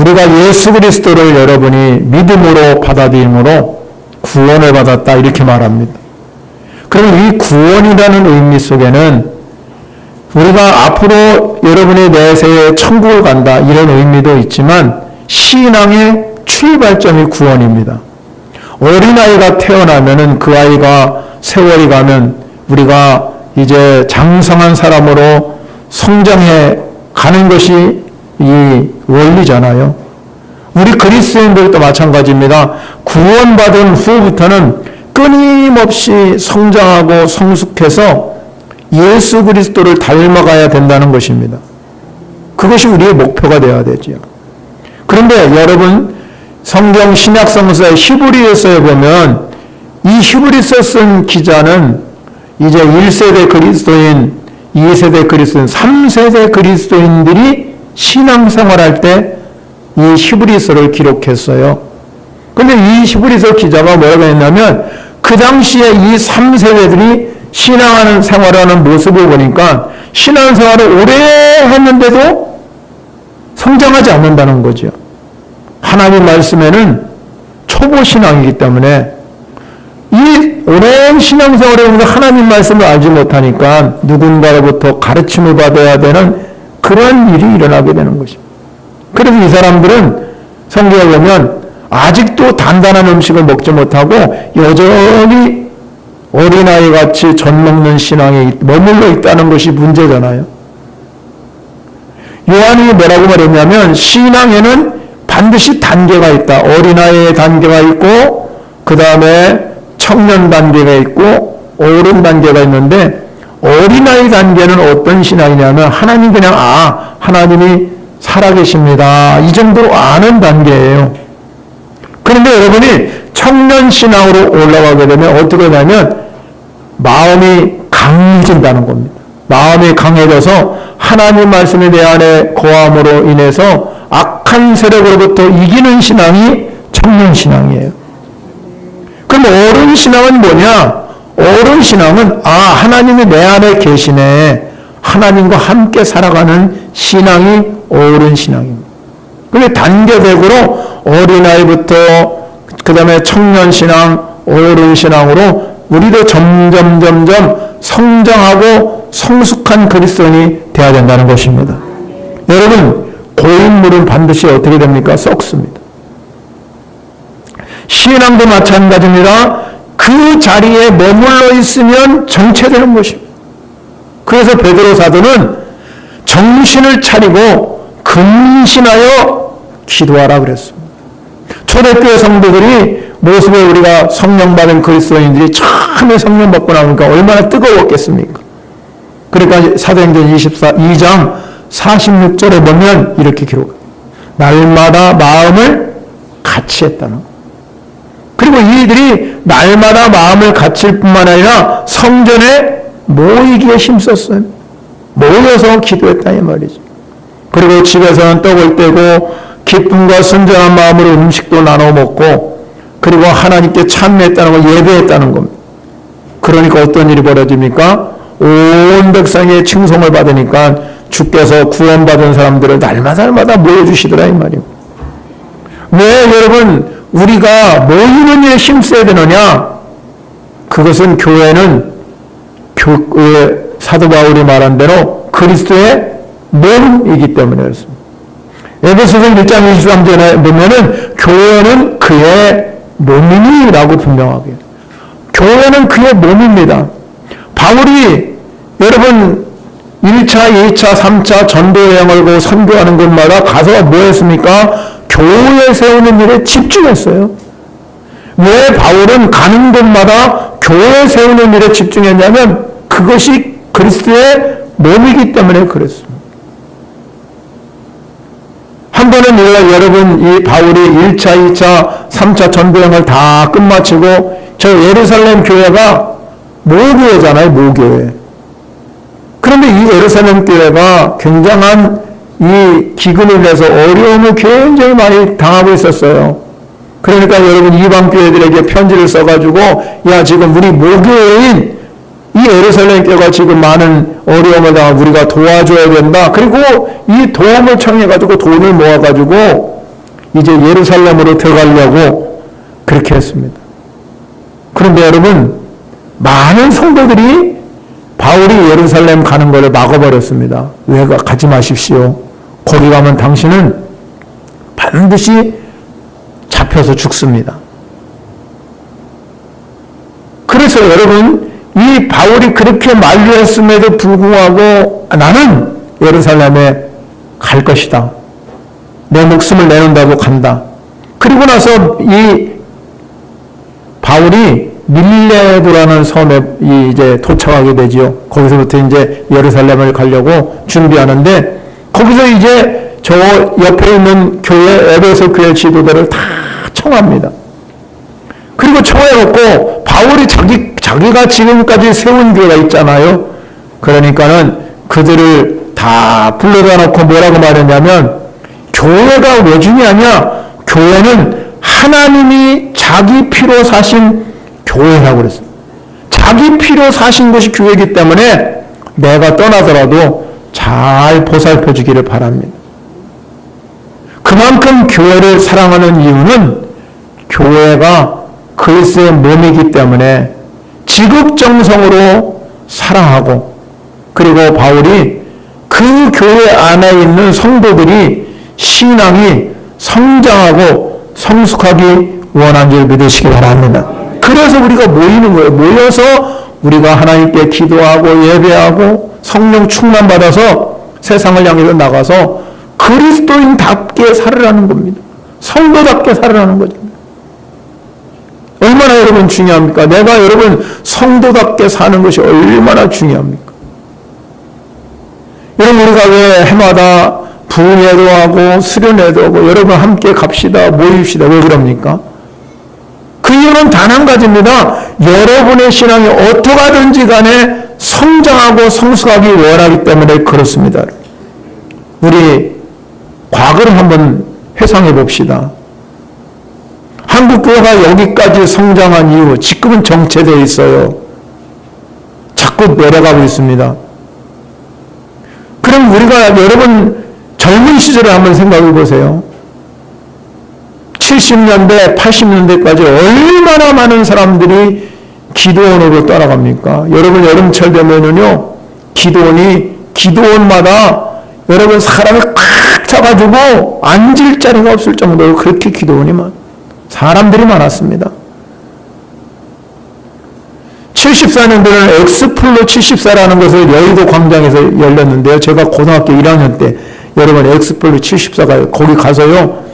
우리가 예수 그리스도를 여러분이 믿음으로 받아들임으로 구원을 받았다 이렇게 말합니다. 그럼 이 구원이라는 의미 속에는 우리가 앞으로 여러분의 내세에 천국을 간다 이런 의미도 있지만 신앙의 출발점이 구원입니다. 어린아이가 태어나면은 그 아이가 세월이 가면 우리가 이제 장성한 사람으로 성장해 가는 것이 이 원리잖아요. 우리 그리스도인들도 마찬가지입니다. 구원받은 후부터는 끊임없이 성장하고 성숙해서 예수 그리스도를 닮아가야 된다는 것입니다. 그것이 우리의 목표가 되어야 되죠. 그런데 여러분 성경 신약성서의 히브리서에 보면 이 히브리서 쓴 기자는 이제 1세대 그리스도인, 2세대 그리스도인, 3세대 그리스도인들이 신앙생활할 때 이 히브리서를 기록했어요. 그런데 이 히브리서 기자가 뭐라고 했냐면 그 당시에 이 3세대들이 신앙하는 생활하는 모습을 보니까 신앙생활을 오래 했는데도 성장하지 않는다는 거죠. 하나님 말씀에는 초보 신앙이기 때문에 이 오랜 신앙생활을 하면서 하나님 말씀을 알지 못하니까 누군가로부터 가르침을 받아야 되는 그런 일이 일어나게 되는 것입니다. 그래서 이 사람들은 성경에 보면 아직도 단단한 음식을 먹지 못하고 여전히 어린아이같이 젖먹는 신앙에 머물러 있다는 것이 문제잖아요. 요한이 뭐라고 말했냐면 신앙에는 반드시 단계가 있다. 어린아이의 단계가 있고 그 다음에 청년 단계가 있고 어른 단계가 있는데 어린아이 단계는 어떤 신앙이냐면 하나님 그냥 하나님이 살아계십니다. 이 정도로 아는 단계예요. 그런데 여러분이 청년 신앙으로 올라가게 되면 어떻게 되냐면 마음이 강해진다는 겁니다. 마음이 강해져서 하나님 말씀이 내 안에 거함으로 인해서 악한 세력으로부터 이기는 신앙이 청년 신앙이에요. 그럼 어른 신앙은 뭐냐? 어른 신앙은 하나님이 내 안에 계시네. 하나님과 함께 살아가는 신앙이 어른 신앙입니다. 그런데 단계적으로 어린아이부터 그 다음에 청년 신앙, 어른 신앙으로 우리도 점점 성장하고 성숙한 그리스도인이 되어야 된다는 것입니다. 여러분 고인물은 반드시 어떻게 됩니까? 썩습니다. 신앙도 마찬가지입니다. 그 자리에 머물러 있으면 정체되는 것입니다. 그래서 베드로 사도는 정신을 차리고 근신하여 기도하라 그랬습니다. 초대교회 성도들이 모습에 우리가 성령 받은 그리스도인들이 처음에 성령 받고 나오니까 얼마나 뜨거웠겠습니까? 그러니까 사도행전 2장 46절에 보면 이렇게 기록합니다. 날마다 마음을 같이 했다는 것. 그리고 이들이 날마다 마음을 같일 뿐만 아니라 성전에 모이기에 힘썼어요. 모여서 기도했다 이 말이죠. 그리고 집에서는 떡을 떼고 기쁨과 순전한 마음으로 음식도 나눠 먹고 그리고 하나님께 참여했다는 걸 예배했다는 겁니다. 그러니까 어떤 일이 벌어집니까? 온 백성의 칭송을 받으니까 주께서 구원받은 사람들을 날마다 모여주시더라 이 말이에요. 왜 여러분 우리가 모이는 일에 힘써야 되느냐? 그것은 교회는 사도 바울이 말한 대로 그리스도의 몸이기 때문에 그렇습니다. 에베소서 1장 23절에 보면은 교회는 그의 몸이니라고 분명하게. 교회는 그의 몸입니다. 바울이 여러분 1차, 2차, 3차 전도 여행을 가고 선교하는 곳마다 가서 뭐 했습니까? 교회 세우는 일에 집중했어요. 왜 바울은 가는 곳마다 교회 세우는 일에 집중했냐면 그것이 그리스도의 몸이기 때문에 그랬습니다. 한 번은 여러분 이 바울이 1차, 2차, 3차 전도여행을 다 끝마치고 저 예루살렘 교회가 모교회잖아요. 모교회. 그런데 이 예루살렘 교회가 굉장한 이 기근을 내서 어려움을 굉장히 많이 당하고 있었어요. 그러니까 여러분 이방 교회들에게 편지를 써가지고 야 지금 우리 모교회인 이 예루살렘 교회가 지금 많은 어려움을 당하고 우리가 도와줘야 된다. 그리고 이 도움을 청해가지고 돈을 모아가지고 이제 예루살렘으로 들어가려고 그렇게 했습니다. 그런데 여러분, 많은 성도들이 바울이 예루살렘 가는 것을 막아버렸습니다. 왜 가지 마십시오. 거기 가면 당신은 반드시 잡혀서 죽습니다. 그래서 여러분, 이 바울이 그렇게 만류했음에도 불구하고 나는 예루살렘에 갈 것이다. 내 목숨을 내놓는다고 간다. 그리고 나서 이 바울이 밀레도라는 섬에 이제 도착하게 되지요. 거기서부터 이제 예루살렘을 가려고 준비하는데, 거기서 이제 저 옆에 있는 교회, 에베소 교회 지도자를 다 청합니다. 그리고 청해놓고 바울이 자기가 지금까지 세운 교회가 있잖아요. 그러니까는 그들을 다 불러다 놓고 뭐라고 말했냐면, 교회가 왜 중요하냐? 교회는 하나님이 자기 피로 사신 교회라고 그랬어요. 자기 피로 사신 것이 교회이기 때문에 내가 떠나더라도 잘 보살펴 주기를 바랍니다. 그만큼 교회를 사랑하는 이유는 교회가 그리스도의 몸이기 때문에 지극정성으로 사랑하고, 그리고 바울이 그 교회 안에 있는 성도들이 신앙이 성장하고 성숙하기 원한 줄 믿으시기 바랍니다. 그래서 우리가 모이는 거예요. 모여서 우리가 하나님께 기도하고 예배하고 성령 충만받아서 세상을 향해서 나가서 그리스도인답게 살으라는 겁니다. 성도답게 살으라는 거죠. 얼마나 여러분 중요합니까? 내가 여러분 성도답게 사는 것이 얼마나 중요합니까? 여러분, 우리가 왜 해마다 부흥회도 하고 수련회도 하고 여러분 함께 갑시다, 모입시다, 왜 그럽니까? 그 이유는 단 한 가지입니다. 여러분의 신앙이 어떠하든지 간에 성장하고 성숙하기 원하기 때문에 그렇습니다. 우리 과거를 한번 회상해 봅시다. 한국교회가 여기까지 성장한 이유, 지금은 정체되어 있어요. 자꾸 내려가고 있습니다. 그럼 우리가 여러분 젊은 시절을 한번 생각해 보세요. 70년대, 80년대까지 얼마나 많은 사람들이 기도원으로 따라갑니까? 여러분 여름철 되면은요, 기도원마다 여러분 사람이 꽉 차가지고 앉을 자리가 없을 정도로 그렇게 사람들이 많았습니다. 74년도에는 엑스플로 74라는 것을 여의도 광장에서 열렸는데요. 제가 고등학교 1학년 때 여러분 엑스플로 74가 거기 가서요,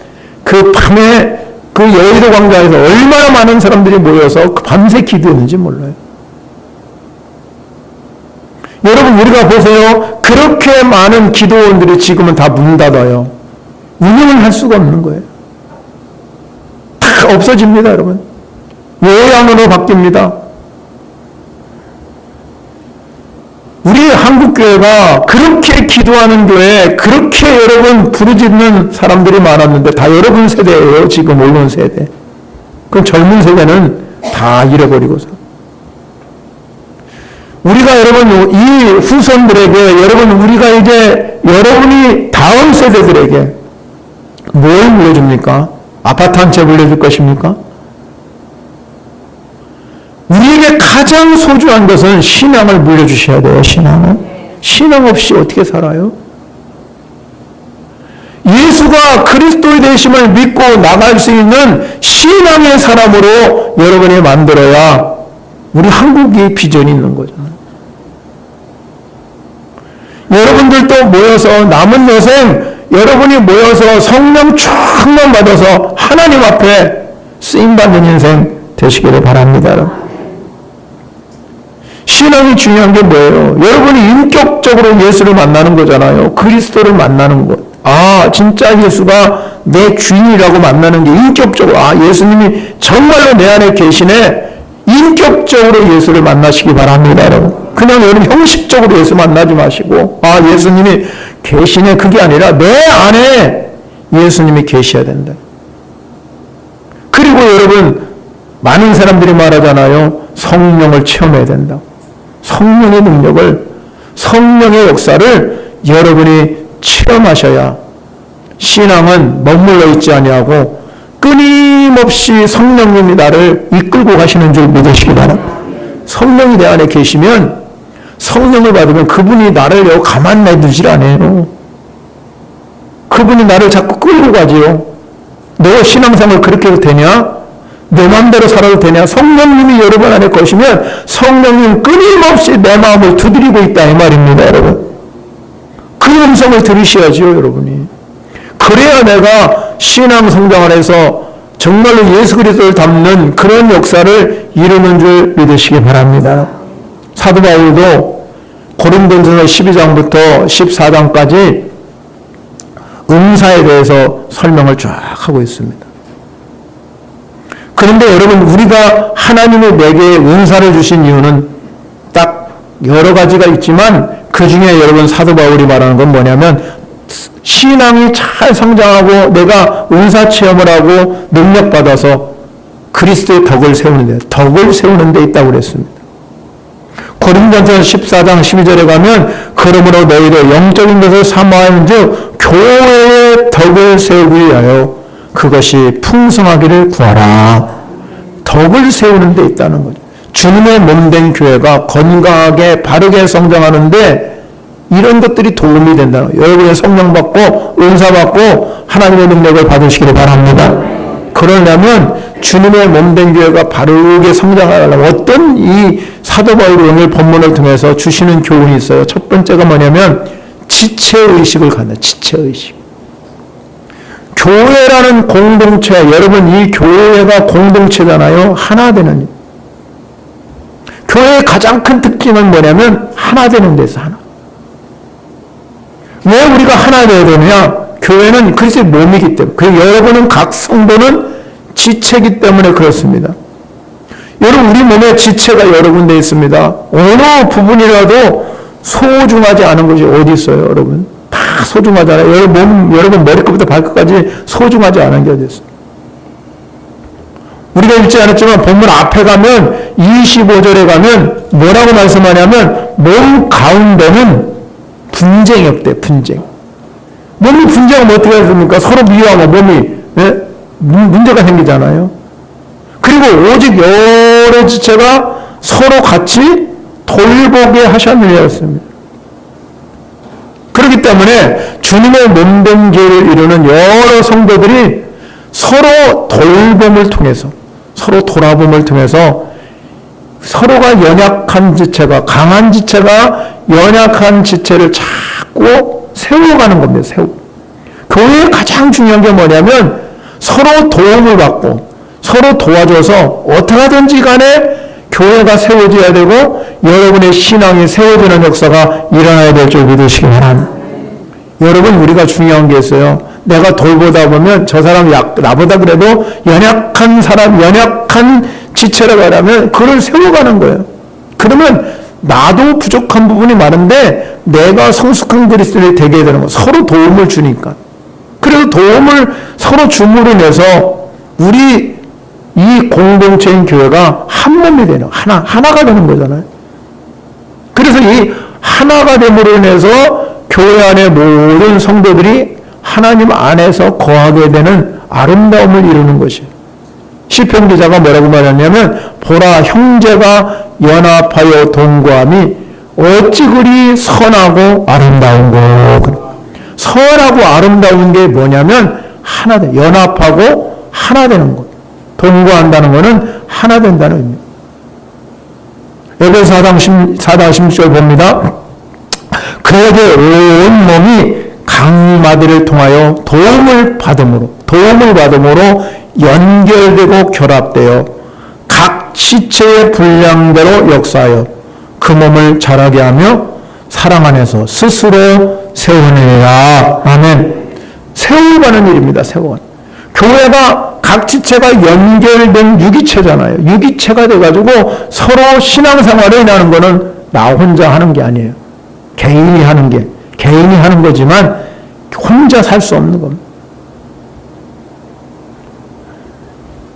그 밤에 그 여의도 광장에서 얼마나 많은 사람들이 모여서 밤새 기도했는지 몰라요. 여러분 우리가 보세요. 그렇게 많은 기도원들이 지금은 다 문 닫아요. 운영을 할 수가 없는 거예요. 다 없어집니다, 여러분. 요양으로 바뀝니다. 우리 한국교회가 그렇게 기도하는 교회, 그렇게 여러분 부르짖는 사람들이 많았는데 다 여러분 세대예요. 지금 올라온 세대. 그럼 젊은 세대는 다 잃어버리고서. 우리가 여러분 이 후손들에게, 여러분 우리가 이제 여러분이 다음 세대들에게 뭘 물려줍니까? 아파트 한 채 물려줄 것입니까? 우리에게 가장 소중한 것은 신앙을 물려주셔야 돼요. 신앙 없이 어떻게 살아요? 예수가 그리스도의 되심을 믿고 나갈 수 있는 신앙의 사람으로 여러분이 만들어야 우리 한국이 비전이 있는 거잖아요. 여러분들도 모여서 남은 여생 여러분이 모여서 성령 충만 받아서 하나님 앞에 쓰임받는 인생 되시기를 바랍니다. 신앙이 중요한 게 뭐예요? 여러분이 인격적으로 예수를 만나는 거잖아요. 그리스도를 만나는 것. 아, 진짜 예수가 내 주인이라고 만나는 게 인격적으로, 아, 예수님이 정말로 내 안에 계시네. 인격적으로 예수를 만나시기 바랍니다, 여러분. 그냥 여러분 형식적으로 예수 만나지 마시고, 아, 예수님이 계시네. 그게 아니라 내 안에 예수님이 계셔야 된다. 그리고 여러분, 많은 사람들이 말하잖아요. 성령을 체험해야 된다. 성령의 능력을, 성령의 역사를 여러분이 체험하셔야 신앙은 머물러 있지 아니하고 끊임없이 성령님이 나를 이끌고 가시는 줄 믿으시기 바랍니다. 성령이 내 안에 계시면, 성령을 받으면 그분이 나를 여기 가만 놔두질 않아요. 그분이 나를 자꾸 끌고 가지요. 너 신앙생활 그렇게 해도 되냐? 내 마음대로 살아도 되냐? 성령님이 여러분 안에 거시면 성령님 끊임없이 내 마음을 두드리고 있다 이 말입니다, 여러분. 그 음성을 들으셔야죠, 여러분이. 그래야 내가 신앙 성장 안에서 정말로 예수 그리스도를 닮는 그런 역사를 이루는 줄 믿으시기 바랍니다. 사도 바울도 고린도전서 12장부터 14장까지 은사에 대해서 설명을 쫙 하고 있습니다. 그런데 여러분, 우리가 하나님이 내게 은사를 주신 이유는 딱 여러 가지가 있지만 그 중에 여러분 사도 바울이 말하는 건 뭐냐면, 신앙이 잘 성장하고 내가 은사 체험을 하고 능력받아서 그리스도의 덕을 세우는 데 있다고 그랬습니다. 고린도전서 14장 12절에 가면 그러므로 너희도 영적인 것을 사모하는즉 교회의 덕을 세우기 위하여 그것이 풍성하기를 구하라. 덕을 세우는 데 있다는 거죠. 주님의 몸된 교회가 건강하게 바르게 성장하는데 이런 것들이 도움이 된다는 거예요. 여러분의 성령 받고 은사 받고 하나님의 능력을 받으시기를 바랍니다. 그러려면 주님의 몸된 교회가 바르게 성장하려면 어떤 이 사도 바울이 오늘 본문을 통해서 주시는 교훈이 있어요. 첫 번째가 뭐냐면 지체의식을 갖는 지체의식. 교회라는 공동체, 여러분 이 교회가 공동체잖아요. 하나 되는. 교회의 가장 큰 특징은 뭐냐면 하나 되는 데서 하나. 왜 우리가 하나 되어야 되느냐? 교회는 그리스도의 몸이기 때문에. 그리고 여러분은 각 성도는 지체이기 때문에 그렇습니다. 여러분, 우리 몸에 지체가 여러 군데 있습니다. 어느 부분이라도 소중하지 않은 것이 어디 있어요, 여러분? 다 소중하잖아요. 여러분 머리끝부터 발끝까지 소중하지 않은 게 어디 있어요? 우리가 읽지 않았지만 본문 앞에 가면 25절에 가면 뭐라고 말씀하냐면 몸 가운데는 분쟁이 없대, 분쟁. 몸이 분쟁하면 어떻게 하십니까? 서로 미워하면 몸이 문제가 생기잖아요. 그리고 오직 여러 지체가 서로 같이 돌보게 하셨느냐 했습니다. 그렇기 때문에 주님의 몸된 교회를 이루는 여러 성도들이 서로 돌봄을 통해서, 서로 돌아봄을 통해서 서로가 연약한 지체가, 강한 지체가 연약한 지체를 자꾸 세워가는 겁니다. 교회의 가장 중요한 게 뭐냐면 서로 도움을 받고 서로 도와줘서 어떻게 하든지 간에 교회가 세워져야 되고 여러분의 신앙이 세워지는 역사가 일어나야 될 줄 믿으시기 바랍니다. 여러분, 우리가 중요한 게 있어요. 내가 돌보다 보면 저 사람 나보다 그래도 연약한 사람, 연약한 지체라고 하면 그를 세워가는 거예요. 그러면 나도 부족한 부분이 많은데 내가 성숙한 그리스도인이 되게 되는 거예요. 서로 도움을 주니까. 그래서 도움을 서로 줌으로 인해서 우리 이 공동체인 교회가 한 몸이 되는, 하나가 되는 거잖아요. 그래서 이 하나가 됨으로 인해서 교회 안의 모든 성도들이 하나님 안에서 거하게 되는 아름다움을 이루는 것이에요. 시편 기자가 뭐라고 말했냐면, 보라 형제가 연합하여 동거함이 어찌 그리 선하고 아름다운고. 선하고 아름다운 게 뭐냐면 하나 돼. 연합하고 하나 되는 것. 동거한다는 것은 하나 된다는 의미입니다. 에베소 4장 16절 봅니다. 그에게 온 몸이 각마디를 통하여 도움을 받음으로 연결되고 결합되어 각 지체의 분량대로 역사하여 그 몸을 자라게 하며 사랑 안에서 스스로 세우느니라. 아멘. 세워가는 일입니다. 세워가는. 교회가 각 지체가 연결된 유기체잖아요. 유기체가 돼가지고 서로 신앙생활을 하는 거는 나 혼자 하는 게 아니에요. 개인이 하는 거지만 혼자 살 수 없는 겁니다.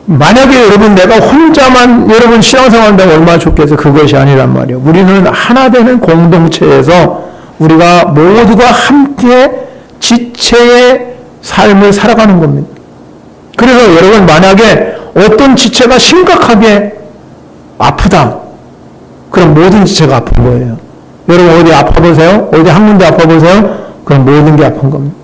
만약에 여러분 내가 혼자만 여러분 신앙생활한다면 얼마나 좋겠어요. 그것이 아니란 말이에요. 우리는 하나 되는 공동체에서 우리가 모두가 함께 지체의 삶을 살아가는 겁니다. 그래서 여러분 만약에 어떤 지체가 심각하게 아프다. 그럼 모든 지체가 아픈 거예요. 여러분 어디 아파보세요? 어디 한 군데 아파보세요? 그럼 모든 게 아픈 겁니다.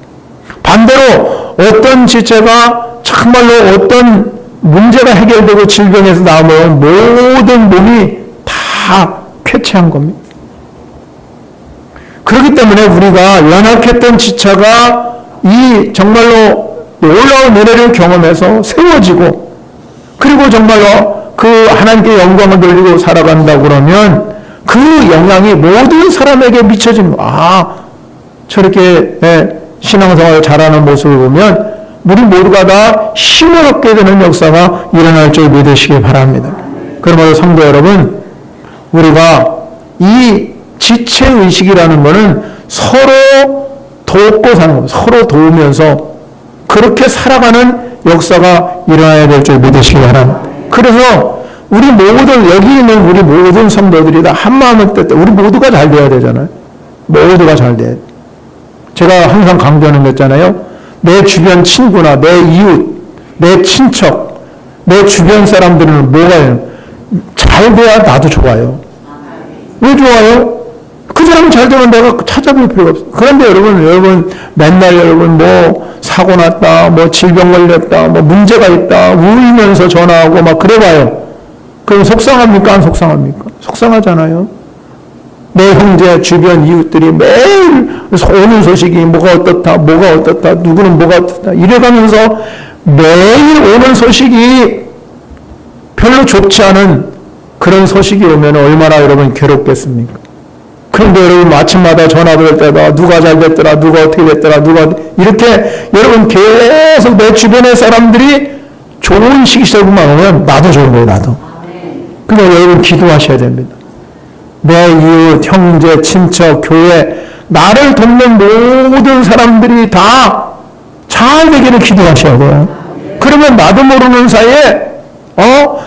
반대로 어떤 지체가 정말로 어떤 문제가 해결되고 질병에서 나오면 모든 몸이 다 쾌차한 겁니다. 그렇기 때문에 우리가 연약했던 지체가 이 정말로 놀라운 은혜를 경험해서 세워지고 그리고 정말로 그 하나님께 영광을 돌리고 살아간다고 그러면 그 영향이 모든 사람에게 미쳐지는 거예요. 저렇게 신앙생활을 잘하는 모습을 보면 우리 모두가 다 힘을 얻게 되는 역사가 일어날 줄 믿으시기 바랍니다. 그러므로 성도 여러분, 우리가 이 지체의식이라는 것은 서로 돕고 사는 겁니다. 서로 도우면서 그렇게 살아가는 역사가 일어나야 될 줄 믿으시기 바랍니다. 그래서 우리 모든 여기 있는 우리 모든 성도들이 다 한마음을 때 우리 모두가 잘 돼야 되잖아요. 모두가 잘 돼야 돼. 제가 항상 강조하는 거 있잖아요. 내 주변 친구나 내 이웃, 내 친척, 내 주변 사람들은 뭐가 잘 돼야 나도 좋아요. 왜 좋아요? 그 사람 잘 되면 내가 찾아볼 필요가 없어. 그런데 여러분 맨날 여러분 뭐 사고 났다, 뭐 질병 걸렸다, 뭐 문제가 있다, 울면서 전화하고 막 그래봐요. 그럼 속상합니까? 안 속상합니까? 속상하잖아요. 내 형제, 주변 이웃들이 매일 오는 소식이 뭐가 어떻다, 누구는 뭐가 어떻다, 이래가면서 매일 오는 소식이 별로 좋지 않은 그런 소식이 오면 얼마나 여러분 괴롭겠습니까? 그런데 여러분 아침마다 전화 받을 때가 누가 잘 됐더라, 누가 어떻게 됐더라, 이렇게 여러분 계속 내 주변의 사람들이 좋은 시기적으로만 오면 나도 좋은 거예요, 나도. 그러니까 여러분 기도하셔야 됩니다. 내 이웃, 형제, 친척, 교회, 나를 돕는 모든 사람들이 다 잘 되기를 기도하셔야 돼요. 그러면 나도 모르는 사이에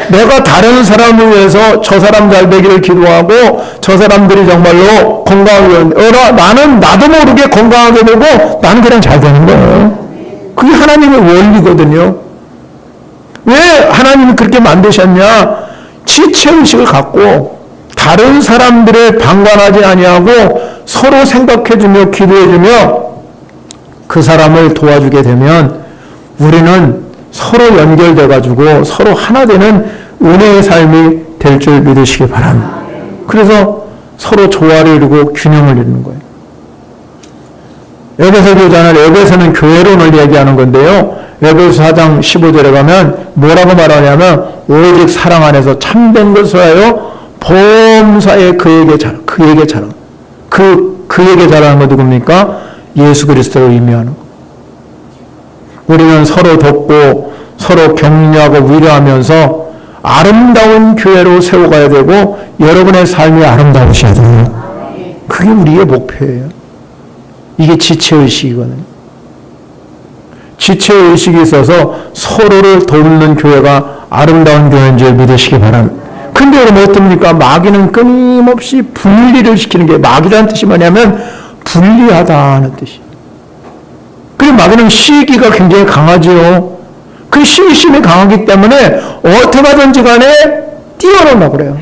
내가 다른 사람을 위해서 저 사람 잘 되기를 기도하고 저 사람들이 정말로 건강하게 나는 나도 모르게 건강하게 되고 나는 그냥 잘 되는 거예요. 그게 하나님의 원리거든요. 왜 하나님이 그렇게 만드셨냐? 지체의식을 갖고 다른 사람들을 방관하지 아니하고 서로 생각해주며 기도해주며 그 사람을 도와주게 되면 우리는 서로 연결돼가지고 서로 하나 되는 은혜의 삶이 될 줄 믿으시기 바랍니다. 그래서 서로 조화를 이루고 균형을 이루는 거예요. 에베소 교자는 에베소는 교회론을 얘기하는 건데요. 에베소 4장 15절에 가면 뭐라고 말하냐면 오직 사랑 안에서 참된 것을 하여 범사에 그에게 자랑. 그에게 자랑하는 거 누굽니까? 예수 그리스도를 의미하는 거. 우리는 서로 돕고 서로 격려하고 위로하면서 아름다운 교회로 세워가야 되고 여러분의 삶이 아름다우셔야 돼요. 그게 우리의 목표예요. 이게 지체의식이거든요. 지체의식이 있어서 서로를 돕는 교회가 아름다운 교회인 줄 믿으시기 바랍니다. 근데 여러분 어떻습니까? 마귀는 끊임없이 분리를 시키는 게 마귀라는 뜻이 뭐냐면 분리하다는 뜻이에요. 그리고 마귀는 시기가 굉장히 강하지요. 그 시기심이 강하기 때문에 어떻게 하든지 간에 띄워놓으려고 그래요.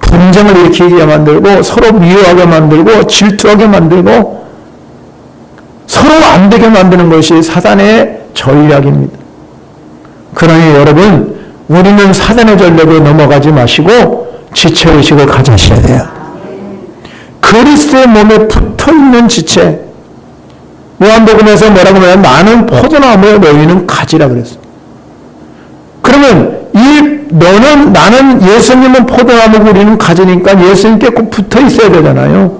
분쟁을 일으키게 만들고 서로 미워하게 만들고 질투하게 만들고 서로 안 되게 만드는 것이 사단의 전략입니다. 그러니 여러분 우리는 사단의 전략에 넘어가지 마시고 지체의식을 가지셔야 돼요. 그리스도의 몸에 붙어있는 지체. 요한복음에서 뭐라고 하냐면 나는 포도나무에 너희는 가지라 그랬어. 그러면 나는 예수님은 포도나무고 우리는 가지니까 예수님께 꼭 붙어 있어야 되잖아요.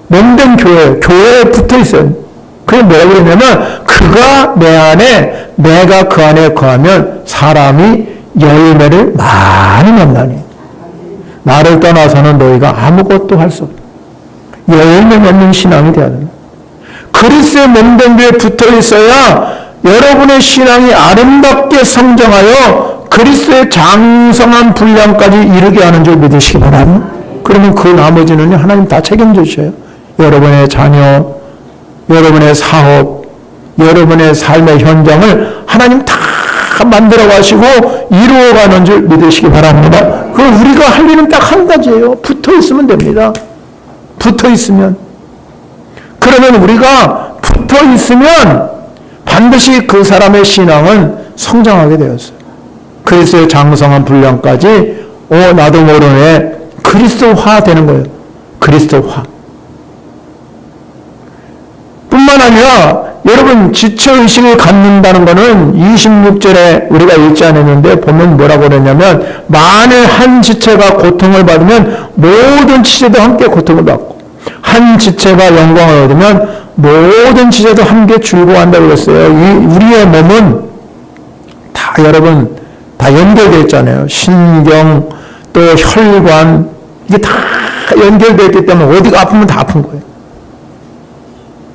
몸된 교회에 붙어 있어요. 그게 뭐라고 그러냐면 그가 내 안에 내가 그 안에 거하면 사람이 열매를 많이 맺나니 나를 떠나서는 너희가 아무것도 할 수 없다. 열매 맺는 신앙이 되어야 된다. 그리스도의 몸된 교회에 붙어 있어야 여러분의 신앙이 아름답게 성장하여 그리스도의 장성한 분량까지 이르게 하는 줄 믿으시기 바랍니다. 그러면 그 나머지는 하나님 다 책임져 주셔요. 여러분의 자녀, 여러분의 사업, 여러분의 삶의 현장을 하나님 다 만들어 가시고 이루어가는 줄 믿으시기 바랍니다. 그럼 우리가 할 일은 딱 한 가지예요. 붙어 있으면 됩니다. 붙어 있으면. 그러면 우리가 붙어 있으면 반드시 그 사람의 신앙은 성장하게 되었어요. 그리스도의 장성한 분량까지 나도 모르네 그리스도화 되는 거예요. 그리스도화. 뿐만 아니라 여러분 지체의식을 갖는다는 것은 26절에 우리가 읽지 않았는데 보면 뭐라고 그랬냐면 만일 한 지체가 고통을 받으면 모든 지체도 함께 고통을 받고 한 지체가 영광을 얻으면 모든 지체도 함께 즐거워한다고 그랬어요. 우리의 몸은 다 여러분 다 연결되어 있잖아요. 신경 또 혈관 이게 다 연결되어 있기 때문에 어디가 아프면 다 아픈 거예요.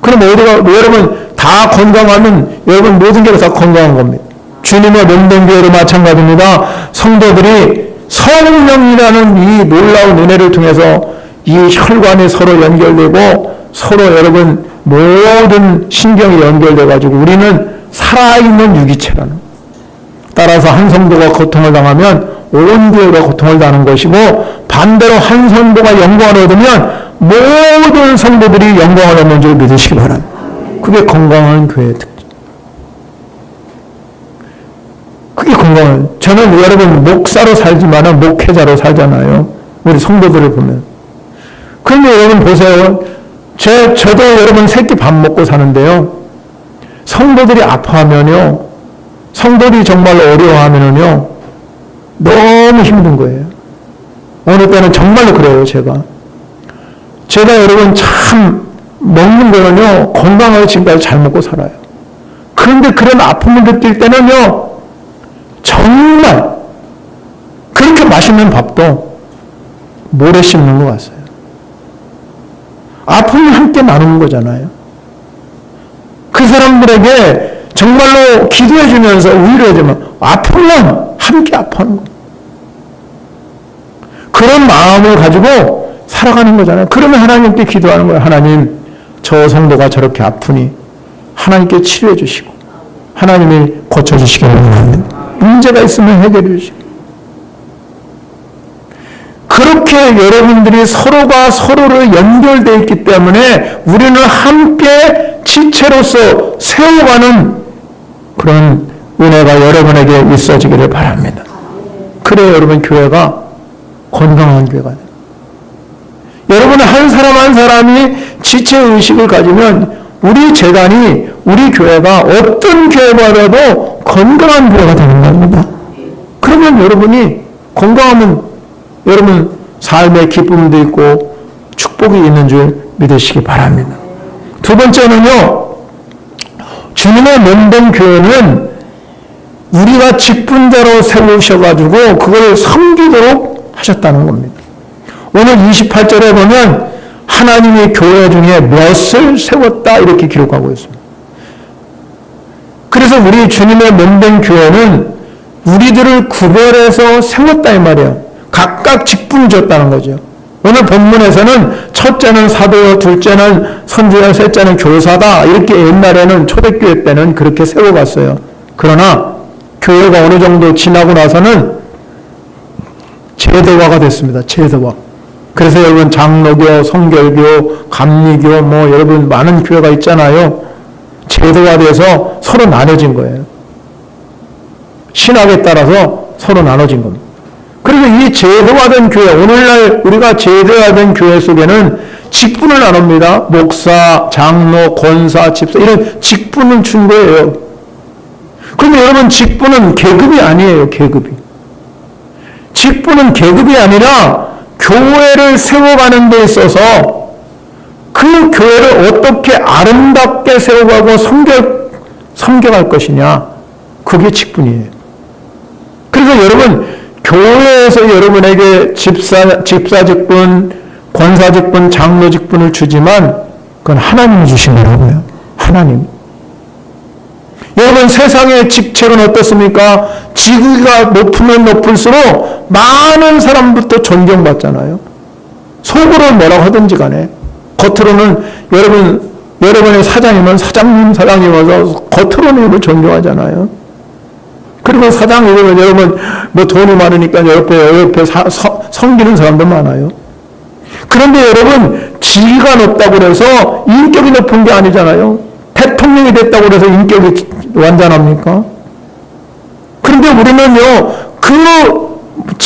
그럼 여러분 다 건강하면 여러분 모든 게 다 건강한 겁니다. 주님의 몸된 교회도 마찬가지입니다. 성도들이 성령이라는 이 놀라운 은혜를 통해서 이 혈관이 서로 연결되고 서로 여러분 모든 신경이 연결돼 가지고 우리는 살아있는 유기체라는. 따라서 한 성도가 고통을 당하면 온 교회가 고통을 당하는 것이고 반대로 한 성도가 영광을 얻으면 모든 성도들이 영광을 얻는 줄 믿으시기 바랍니다. 그게 건강한 교회의 특징. 그게 건강한. 저는 여러분 목사로 살지만 목회자로 살잖아요. 우리 성도들을 보면. 그런데 여러분 보세요. 저도 여러분 새끼 밥 먹고 사는데요. 성도들이 아파하면요. 성도들이 정말 어려워하면요. 너무 힘든 거예요. 어느 때는 정말로 그래요, 제가 여러분 참 먹는 거는요, 건강하게 지금까지 잘 먹고 살아요. 그런데 그런 아픔을 느낄 때는요, 정말 그렇게 맛있는 밥도 모래 씹는 것 같아요. 아픔을 함께 나누는 거잖아요. 그 사람들에게 정말로 기도해 주면서 위로해 주면 아프면 함께 아파하는 거예요. 그런 마음을 가지고 살아가는 거잖아요. 그러면 하나님께 기도하는 거예요. 하나님, 저 성도가 저렇게 아프니 하나님께 치료해 주시고 하나님이 고쳐주시기 바랍니다. 문제가 있으면 해결해 주시고. 그렇게 여러분들이 서로가 서로를 연결되어 있기 때문에 우리는 함께 지체로서 세워가는 그런 은혜가 여러분에게 있어지기를 바랍니다. 그래야 여러분 교회가 건강한 교회가 돼요. 여러분은 한 사람 한 사람이 지체의식을 가지면 우리 재단이, 우리 교회가 어떤 교회보다도 건강한 교회가 되는 겁니다. 그러면 여러분이 건강하면 여러분 삶의 기쁨도 있고 축복이 있는 줄 믿으시기 바랍니다. 두 번째는요, 주님의 몸된 교회는 우리가 직분자로 세우셔가지고 그걸 섬기도록 하셨다는 겁니다. 오늘 28절에 보면 하나님이 교회 중에 몇을 세웠다 이렇게 기록하고 있습니다. 그래서 우리 주님의 몸된 교회는 우리들을 구별해서 세웠다 이 말이에요. 각각 직분을 줬다는 거죠. 오늘 본문에서는 첫째는 사도, 둘째는 선지자, 셋째는 교사다 이렇게 옛날에는 초대교회 때는 그렇게 세워갔어요. 그러나 교회가 어느 정도 지나고 나서는 제도화가 됐습니다. 제도화. 그래서 여러분 장로교, 성결교, 감리교 여러분 많은 교회가 있잖아요. 제도화돼서 서로 나눠진 거예요. 신학에 따라서 서로 나눠진 겁니다. 그래서 이 제도화된 교회, 오늘날 우리가 제도화된 교회 속에는 직분을 나눕니다. 목사, 장로, 권사, 집사 이런 직분을 준 거예요. 그런데 여러분 직분은 계급이 아니에요. 계급이. 직분은 계급이 아니라 교회를 세워가는 데 있어서 그 교회를 어떻게 아름답게 세워가고 섬겨갈 것이냐. 그게 직분이에요. 그래서 여러분 교회에서 여러분에게 집사 직분, 권사 직분, 장로 직분을 주지만 그건 하나님이 주신 거라고요. 하나님. 여러분 세상의 직책은 어떻습니까? 지위가 높으면 높을수록 많은 사람부터 존경받잖아요. 속으로 뭐라고 하든지 간에 겉으로는 여러분의 사장이면 사장님 와서 겉으로는 존경하잖아요. 그리고 사장님은 여러분 뭐 돈이 많으니까 옆에 섬기는 사람도 많아요. 그런데 여러분 지위가 높다고 해서 인격이 높은 게 아니잖아요. 대통령이 됐다고 해서 인격이 완전합니까? 그런데 우리는요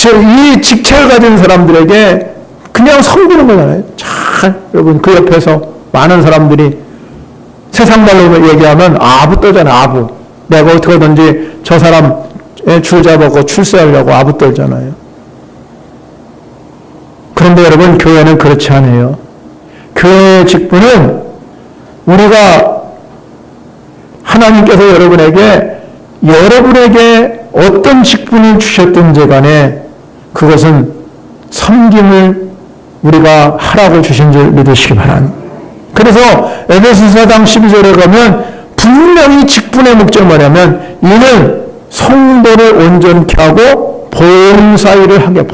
이 직책을 가진 사람들에게 그냥 섬기는 거잖아요. 잘 여러분 그 옆에서 많은 사람들이 세상 말로 얘기하면 아부 떨잖아요. 아부. 내가 어떻게든지 저 사람 줄 잡고 출세하려고 아부 떨잖아요. 그런데 여러분 교회는 그렇지 않아요. 교회의 직분은 우리가 하나님께서 여러분에게 어떤 직분을 주셨든지 간에 그것은 섬김을 우리가 하라고 주신 줄 믿으시기 바랍니다. 그래서 에베소서 4장 12절에 가면 분명히 직분의 목적이 뭐냐면 이는 성도를 온전케 하고 봉사 일을 하게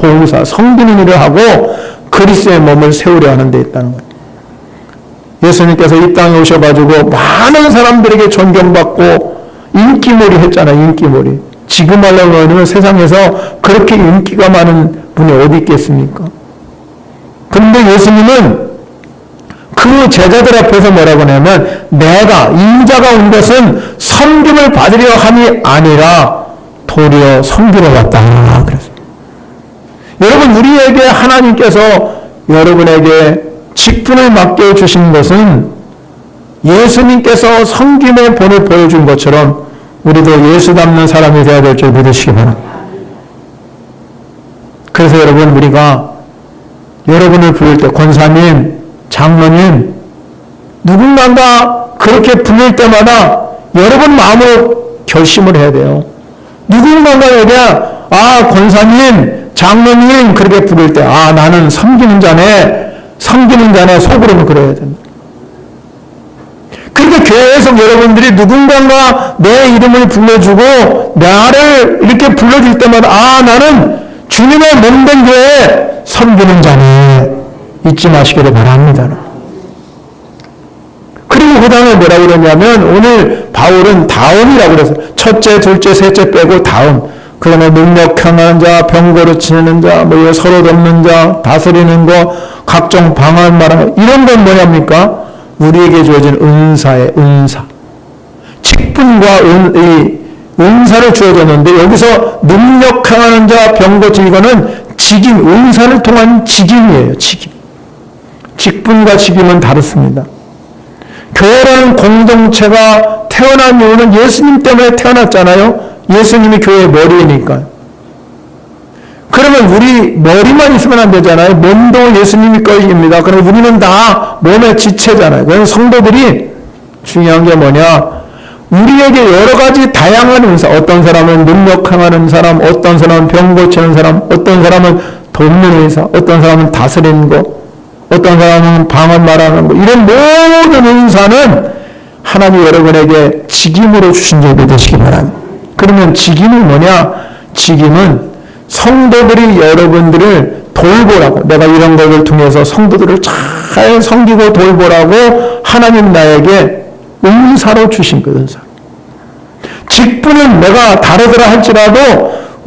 섬기는 일을 하고 그리스도의 몸을 세우려 하는 데 있다는 거예요. 예수님께서 이 땅에 오셔가지고 많은 사람들에게 존경받고 인기몰이 했잖아요. 인기몰이. 지금 말로 세상에서 그렇게 인기가 많은 분이 어디 있겠습니까? 그런데 예수님은 그 제자들 앞에서 뭐라고 하냐면 내가 인자가 온 것은 섬김을 받으려 함이 아니라 도리어 섬기러 왔다 그랬습니다. 여러분 우리에게 하나님께서 여러분에게 직분을 맡겨주신 것은 예수님께서 섬김의 본을 보여준 것처럼 우리도 예수 닮는 사람이 되어야 될 줄 믿으시기 바랍니다. 그래서 여러분 우리가 여러분을 부를 때 권사님, 장로님 누군가가 그렇게 부를 때마다 여러분 마음으로 결심을 해야 돼요. 누군가에게 권사님, 장로님 그렇게 부를 때 나는 섬기는 자네 속으로는 그래야 된다. 그러니까 교회에서 여러분들이 누군가가 내 이름을 불러주고 나를 이렇게 불러줄 때마다 나는 주님의 몸된 교회에 섬기는 자네 잊지 마시기를 바랍니다. 그리고 그 다음에 뭐라고 그러냐면 오늘 바울은 다음이라고 그래서 첫째, 둘째, 셋째 빼고 다음. 그 다음에 능력 강한 자, 병 고르치는 자, 서로 돕는 자, 다스리는 거, 각종 방언 말하는 거 이런 건 뭐냐입니까? 우리에게 주어진 은사의 은사. 직분과 은사를 주어졌는데 여기서 능력 강한 자, 병 고치는 이거는 직임, 은사를 통한 직임이에요. 직임. 직분과 직임은 다릅니다. 교회라는 공동체가 태어난 이유는 예수님 때문에 태어났잖아요. 예수님이 교회의 머리니까. 그러면 우리 머리만 있으면 안 되잖아요. 몸도 예수님이 것입니다. 그럼 우리는 다 몸의 지체잖아요. 그래서 성도들이 중요한 게 뭐냐? 우리에게 여러 가지 다양한 은사, 어떤 사람은 능력 강하는 사람, 어떤 사람은 병 고치는 사람, 어떤 사람은 돕는 의사, 어떤 사람은 다스리는 거, 어떤 사람은 방언 말하는 거, 이런 모든 은사는 하나님 여러분에게 직임으로 주신 줄 믿으시기 바랍니다. 그러면 직임이 뭐냐? 직임은 성도들이 여러분들을 돌보라고, 내가 이런 것을 통해서 성도들을 잘 섬기고 돌보라고 하나님 나에게 은사로 주신 그 은사. 직분은 내가 다르더라 할지라도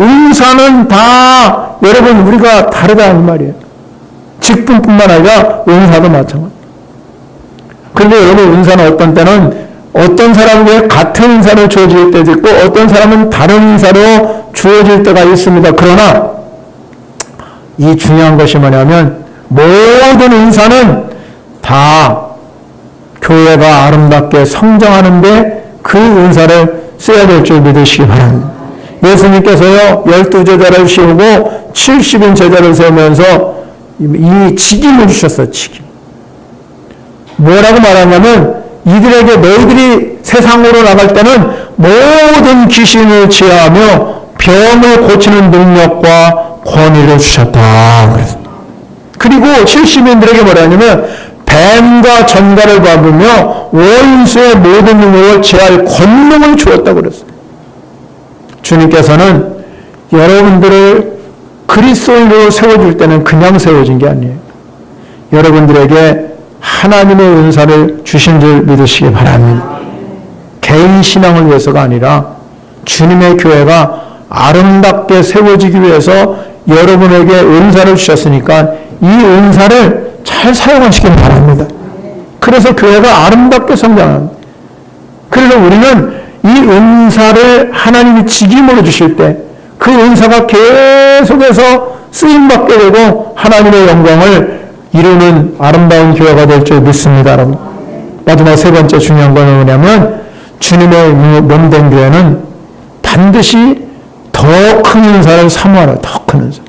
은사는 다 여러분 우리가 다르다는 말이에요. 직분뿐만 아니라 은사도 마찬가지. 그런데 여러분 은사는 어떤 때는 어떤 사람에게 같은 은사로 주어질 때도 있고 어떤 사람은 다른 은사로 주어질 때가 있습니다. 그러나 이 중요한 것이 뭐냐면 모든 은사는 다 교회가 아름답게 성장하는데 그 은사를 써야 될 줄 믿으시기 바랍니다. 예수님께서요 12제자를 씌우고 70인 제자를 세우면서 이 직임을 주셨어요. 직임. 뭐라고 말하냐면 이들에게 너희들이 세상으로 나갈 때는 모든 귀신을 제어하며 병을 고치는 능력과 권위를 주셨다. 그리고 70인들에게 뭐라냐면 뱀과 전갈을 밟으며 원수의 모든 능력을 제할 권능을 주었다고 그랬어요. 주님께서는 여러분들을 그리스도인으로 세워줄 때는 그냥 세워진 게 아니에요. 여러분들에게 하나님의 은사를 주신 줄 믿으시기 바랍니다. 개인 신앙을 위해서가 아니라 주님의 교회가 아름답게 세워지기 위해서 여러분에게 은사를 주셨으니까 이 은사를 잘 사용하시기 바랍니다. 그래서 교회가 아름답게 성장합니다. 그래서 우리는 이 은사를 하나님이 직임으로 주실 때 그 은사가 계속해서 쓰임받게 되고 하나님의 영광을 이루는 아름다운 교회가 될 줄 믿습니다, 여러분. 마지막 세 번째 중요한 건 뭐냐면 주님의 몸된 교회는 반드시 더 큰 은사를 사모하라. 더 큰 은사.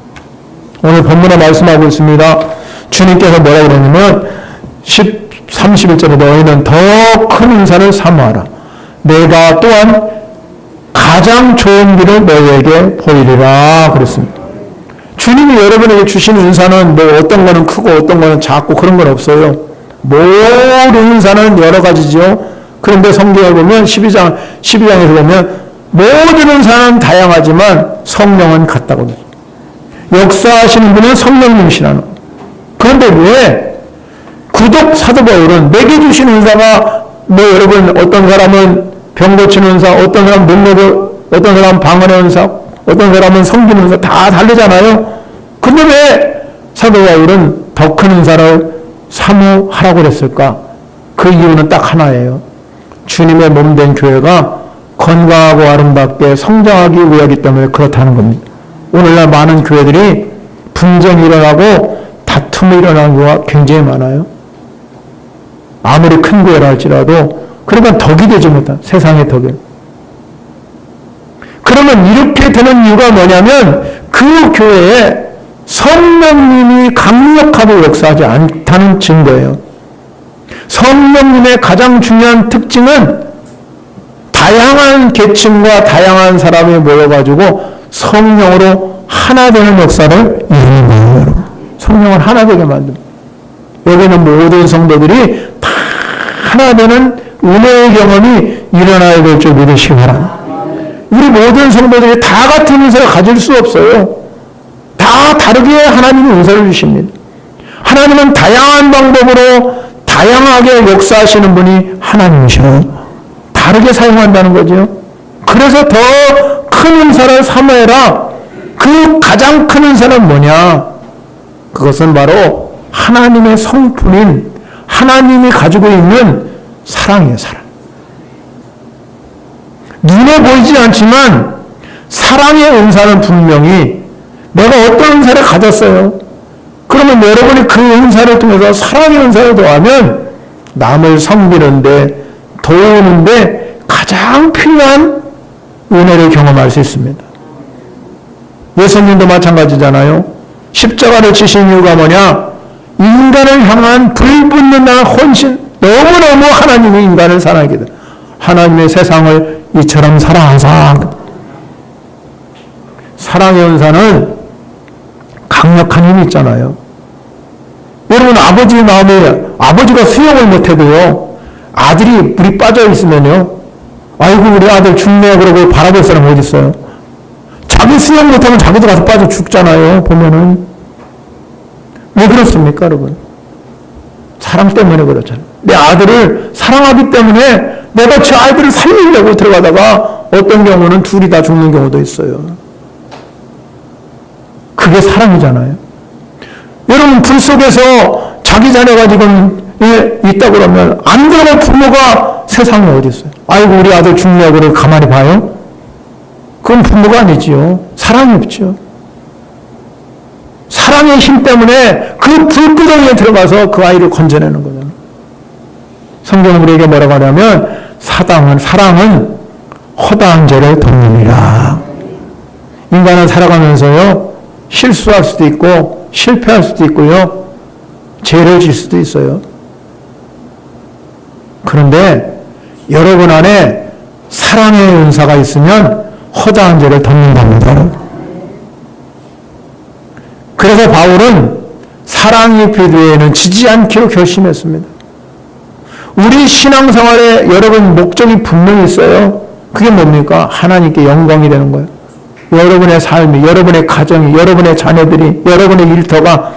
오늘 본문에 말씀하고 있습니다. 주님께서 뭐라고 그러냐면 31절에 너희는 더 큰 은사를 사모하라. 내가 또한 가장 좋은 길을 너희에게 보이리라 그랬습니다. 주님이 여러분에게 주신 은사는 뭐 어떤 거는 크고 어떤 거는 작고 그런 건 없어요. 모든 은사는 여러 가지죠. 그런데 성경에 보면 12장에서 보면 모든 은사는 다양하지만 성령은 같다고 합니다. 역사하시는 분은 성령님이시라는. 그런데 왜 구독 사도 바울은 내게 주신 은사가 뭐 여러분 어떤 사람은 병 고치는 은사, 어떤 사람은 능력을, 어떤 사람은 방언의 은사, 어떤 사람은 섬기는 은사 다 다르잖아요. 근데 왜 사도 바울은 더 큰 은사를 사모하라고 그랬을까? 그 이유는 딱 하나예요. 주님의 몸된 교회가 건강하고 아름답게 성장하기 위하기 때문에 그렇다는 겁니다. 오늘날 많은 교회들이 분쟁이 일어나고 다툼이 일어나는 경우가 굉장히 많아요. 아무리 큰 교회라 할지라도 그러니까 덕이 되지 못한 세상의 덕이. 그러면 이렇게 되는 이유가 뭐냐면 그 교회에 성령님이 강력하게 역사하지 않다는 증거예요. 성령님의 가장 중요한 특징은 다양한 계층과 다양한 사람이 모여가지고 성령으로 하나 되는 역사를 이루는 거예요, 여러분. 성령을 하나 되게 만듭니다. 여기는 모든 성도들이 다 하나 되는 은혜의 경험이 일어나야 될 줄 믿으시기 바랍니다. 우리 모든 성도들이 다 같은 은사를 가질 수 없어요. 다 다르게 하나님이 은사를 주십니다. 하나님은 다양한 방법으로 다양하게 역사하시는 분이 하나님이시라고 다르게 사용한다는 거죠. 그래서 더 큰 은사를 사모해라. 그 가장 큰 은사는 뭐냐? 그것은 바로 하나님의 성품인 하나님이 가지고 있는 사랑이에요, 사랑. 눈에 보이지 않지만 사랑의 은사는 분명히 내가 어떤 은사를 가졌어요. 그러면 여러분이 그 은사를 통해서 사랑의 은사를 더하면 남을 섬기는데 도우는데 가장 필요한 은혜를 경험할 수 있습니다. 예수님도 마찬가지잖아요. 십자가를 지신 이유가 뭐냐? 인간을 향한 불붙는 헌신. 너무너무 하나님이 인간을 사랑하게 돼. 하나님의 세상을 이처럼 사랑하사. 사랑의 은사는 강력한 힘이 있잖아요. 여러분 아버지 마음에 아버지가 수용을 못해도요. 아들이 물이 빠져 있으면요. 아이고 우리 아들 죽네 그러고 바라볼 사람 어디 있어요? 자기 수용 못하면 자기도 가서 빠져 죽잖아요. 보면은. 왜 그렇습니까 여러분? 사랑 때문에 그렇잖아요. 내 아들을 사랑하기 때문에 내가 저 아이들을 살리려고 들어가다가 어떤 경우는 둘이 다 죽는 경우도 있어요. 그게 사랑이잖아요. 여러분 불 속에서 자기 자녀가 지금 있다고 그러면 안 들어갈 부모가 세상에 어디 있어요? 아이고 우리 아들 죽냐고 그러고 가만히 봐요? 그건 부모가 아니지요. 사랑이 없죠. 사랑의 힘 때문에 그 불구덩이에 들어가서 그 아이를 건져내는 거잖아요. 성경은 우리에게 뭐라고 하냐면 사랑은 허다한 죄를 덮느니라. 인간은 살아가면서요 실수할 수도 있고 실패할 수도 있고요 죄를 질 수도 있어요. 그런데 여러분 안에 사랑의 은사가 있으면 허다한 죄를 덮는답니다. 그래서 바울은 사랑이 필요에는 지지 않기로 결심했습니다. 우리 신앙생활에 여러분 목적이 분명히 있어요. 그게 뭡니까? 하나님께 영광이 되는 거예요. 여러분의 삶이, 여러분의 가정이, 여러분의 자녀들이, 여러분의 일터가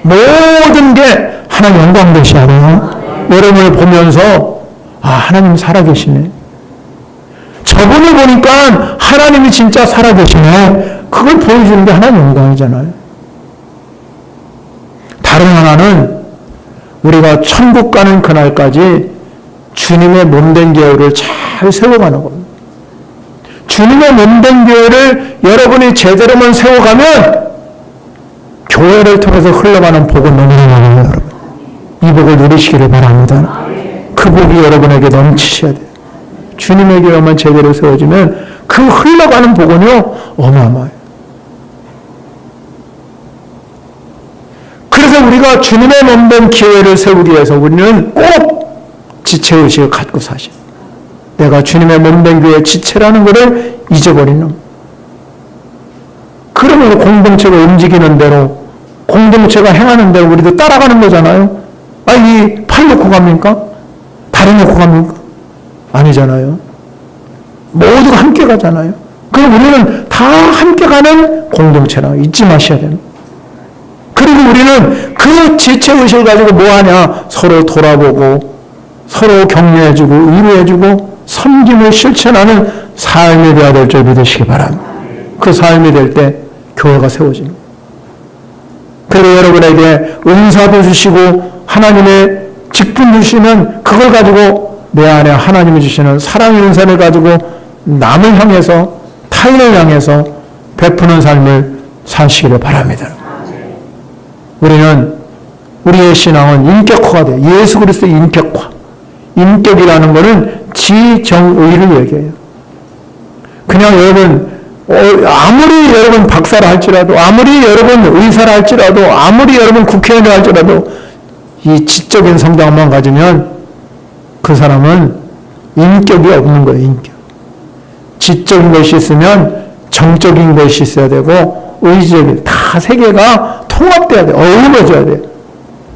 모든 게 하나님 영광 되셔야 돼요. 여러분을 보면서 하나님 살아계시네. 저분을 보니까 하나님이 진짜 살아계시네. 그걸 보여주는 게 하나님 영광이잖아요. 다른 하나는 우리가 천국 가는 그날까지 주님의 몸된 교회를 잘 세워가는 겁니다. 주님의 몸된 교회를 여러분이 제대로만 세워가면 교회를 통해서 흘러가는 복은 너무나 많아요, 여러분. 이 복을 누리시기를 바랍니다. 그 복이 여러분에게 넘치셔야 돼요. 주님의 교회만 제대로 세워지면 그 흘러가는 복은요, 어마어마해요. 그래서 우리가 주님의 몸된 교회를 세우기 위해서 우리는 꼭 지체의식을 갖고 사셔요. 내가 주님의 몸된 교회의 지체라는 것을 잊어버리는. 그러면 공동체가 움직이는 대로, 공동체가 행하는 대로 우리도 따라가는 거잖아요. 이 팔 놓고 갑니까? 다리 놓고 갑니까? 아니잖아요. 모두가 함께 가잖아요. 그럼 우리는 다 함께 가는 공동체라 잊지 마셔야 되는. 그리고 우리는 그 지체의식을 가지고 뭐하냐? 서로 돌아보고, 서로 격려해주고, 위로해주고, 섬김을 실천하는 삶이 되어야 될 줄 믿으시기 바랍니다. 그 삶이 될 때 교회가 세워집니다. 그리고 여러분에게 은사도 주시고 하나님의 직분 주시면 그걸 가지고 내 안에 하나님이 주시는 사랑의 은사를 가지고 남을 향해서, 타인을 향해서 베푸는 삶을 사시기를 바랍니다. 우리는, 우리의 신앙은 인격화가 돼요. 예수 그리스도의 인격화. 인격이라는 것은 지정의를 얘기해요. 그냥 여러분, 아무리 여러분 박사라 할지라도, 아무리 여러분 의사라 할지라도, 아무리 여러분 국회의원이라 할지라도 이 지적인 성장만 가지면 그 사람은 인격이 없는 거예요. 인격. 지적인 것이 있으면 정적인 것이 있어야 되고 의지적인, 다 세 개가 통합돼야 돼요. 어우러져야 돼요.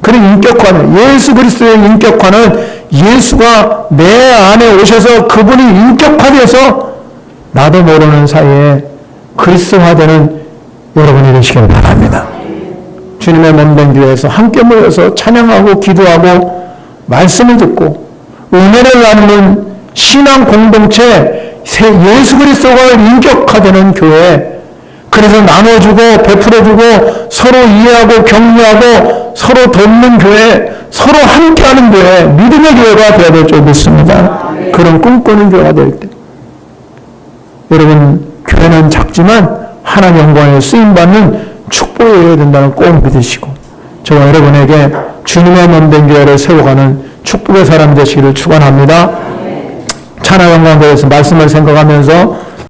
그런 인격화는, 예수 그리스도의 인격화는 예수가 내 안에 오셔서 그분이 인격화돼서 나도 모르는 사이에 그리스도화되는 여러분이 되시길 바랍니다. 주님의 몸된 교회에서 함께 모여서 찬양하고 기도하고 말씀을 듣고 은혜를 나누는 신앙 공동체, 예수 그리스도가 인격화되는 교회, 그래서 나눠주고 베풀어주고 서로 이해하고 격려하고 서로 돕는 교회, 서로 함께하는 교회, 믿음의 교회가 되어야 될 줄 믿습니다. 그런 꿈꾸는 교회가 될 때 여러분, 교회는 작지만 하나님 영광에 쓰임받는 축복이 되어야 된다는 꼭 믿으시고, 저와 여러분에게 주님의 몸된 교회를 세워가는 축복의 사람 되시기를 축원합니다. 찬양 영광 대해서 말씀을 생각하면서